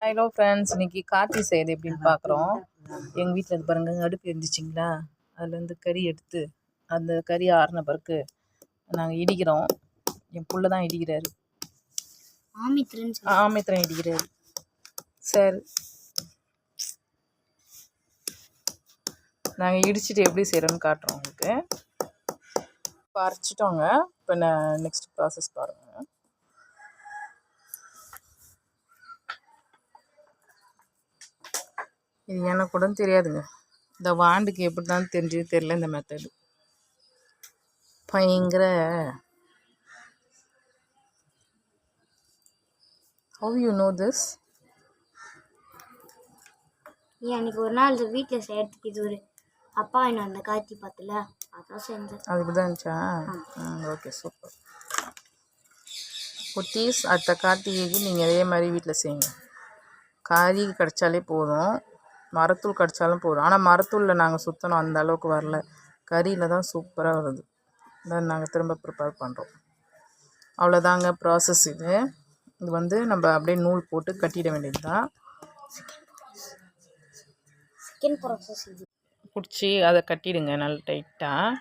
Hello friends, இன்றைக்கி கார்த்தி செய்யுது எப்படின்னு பார்க்குறோம். எங்கள் வீட்டில் இது பாருங்கள், அடுப்பு இருந்துச்சிங்களா, அதுலேருந்து கறி எடுத்து அந்த கறி ஆறின பிறகு நாங்கள் இடிக்கிறோம். என் புள்ள தான் இடிக்கிறாரு, ஆமித்திரன் இடிக்கிறாரு. சரி, நாங்கள் இடிச்சிட்டு எப்படி செய்கிறோன்னு காட்டுறோம் உங்களுக்கு. இப்போ அரைச்சிட்டோங்க. இப்போ நெக்ஸ்ட் ப்ராசஸ் பாருங்கள். இது எனக்கு கூட தெரியாதுங்க. இந்த வாண்டுக்கு எப்படி தான் தெரிஞ்சது தெரியல. இந்த மெத்தடு பயங்கர. How you know this? அன்றைக்கி ஒரு நாள் வீட்டில் செய்யறதுக்கு இது ஒரு அப்பா என்ன அந்த காய்ச்சி பார்த்துல அதான் செஞ்சேன். அது இப்படி தான் இருந்துச்சா? Okay, super. குட்டீஸ், அடுத்த கார்த்திகைக்கு நீங்கள் அதே மாதிரி வீட்டில் செய்யுங்க. காரி கிடச்சாலே போதும், மரத்தூள் கிடச்சாலும் போதும். ஆனால் மரத்தூளில் நாங்கள் சுற்றணும், அந்த அளவுக்கு வரல. கறியில் தான் சூப்பராக வருது. இதான் நாங்கள் திரும்ப ப்ரிப்பேர் பண்ணுறோம். அவ்வளோதாங்க ப்ராசஸ். இது வந்து நம்ம அப்படியே நூல் போட்டு கட்டிட வேண்டியது தான். பிடிச்சி அதை கட்டிடுங்க நல்லா டைட்டாக.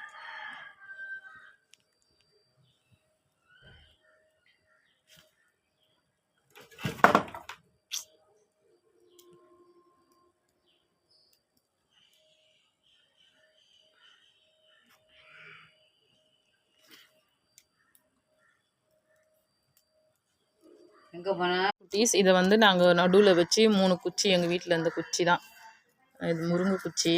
எங்கே போனால் குட்டீஸ், இதை வந்து நாங்கள் நடுவில் வச்சு 3 குச்சி, எங்கள் வீட்டில் இந்த குச்சி தான் இது. முருங்கை குச்சி,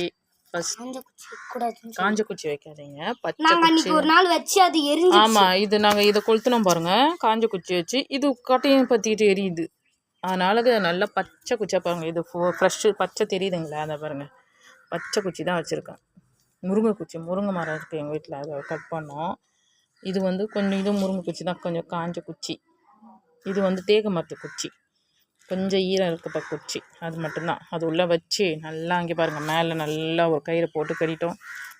காஞ்ச குச்சி வைக்காதீங்க, பச்சை குச்சி. ஒரு நாள் வச்சு அது எரிஞ்சு. ஆமாம், இது நாங்கள் இதை கொளுத்துனோம் பாருங்கள், காஞ்ச குச்சி வச்சு. இது கட்டையும் பற்றிக்கிட்டு எரியுது, அதனால நல்லா பச்சை குச்சியாக பாருங்கள். இது ஃப்ரெஷ்ஷு பச்சை தெரியுதுங்களா? அதை பாருங்கள், பச்சை குச்சி தான் வச்சுருக்கேன். முருங்கை குச்சி, முருங்கை மரம் இருக்குது எங்கள் வீட்டில், அதை கட் பண்ணோம். இது வந்து கொஞ்சம் இது முருங்கை குச்சி தான், கொஞ்சம் காஞ்ச குச்சி. இது வந்து தேக்கு மரத்து குச்சி, கொஞ்சம் ஈரம் இருக்கப்ப குச்சி, அது மட்டும்தான். அது உள்ளே வச்சு நல்லா அங்கே பாருங்கள், மேலே நல்லா ஒரு கயிறை போட்டு கட்டிட்டோம்,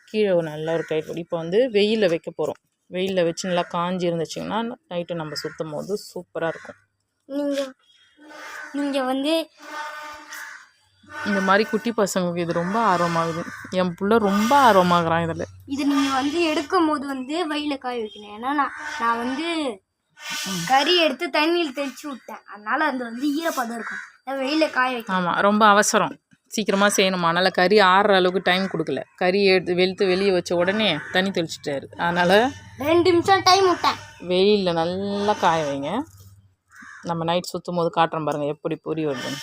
கீழே ஒரு நல்ல ஒரு கயிறு போட்டு இப்போ வந்து வெயிலில் வைக்க போகிறோம். வெயிலில் வச்சு நல்லா காஞ்சி இருந்துச்சிங்கன்னா நைட்டு நம்ம சுற்றும் போது சூப்பராக இருக்கும். நீங்கள் வந்து இந்த மாதிரி குட்டி பசங்களுக்கு இது ரொம்ப ஆர்வமாகுது. என் பிள்ளை ரொம்ப ஆர்வமாகறான் இதில். இது நீங்கள் வந்து எடுக்கும் போது வந்து வெயிலில் காய வைக்கணும். ஏன்னா நான் வந்து கறி எடுத்து தண்ணியில் தெளிச்சு விட்டேன், அதனால அது வந்து ஈரப்பதம் இருக்கும், வெயில காய வைக்கணும். ஆமாம், ரொம்ப அவசரம், சீக்கிரமாக செய்யணுமா, அதனால் கறி ஆறுற அளவுக்கு டைம் கொடுக்கல. கறி எடுத்து வெளியே வச்ச உடனே தண்ணி தெளிச்சிட்டாரு, அதனால் 2 நிமிஷம் டைம் விட்டேன். வெயிலில் நல்லா காய வைங்க. நம்ம நைட் சுற்றும் போது காட்டுறோம் பாருங்கள் எப்படி பொரி வருதுன்னு.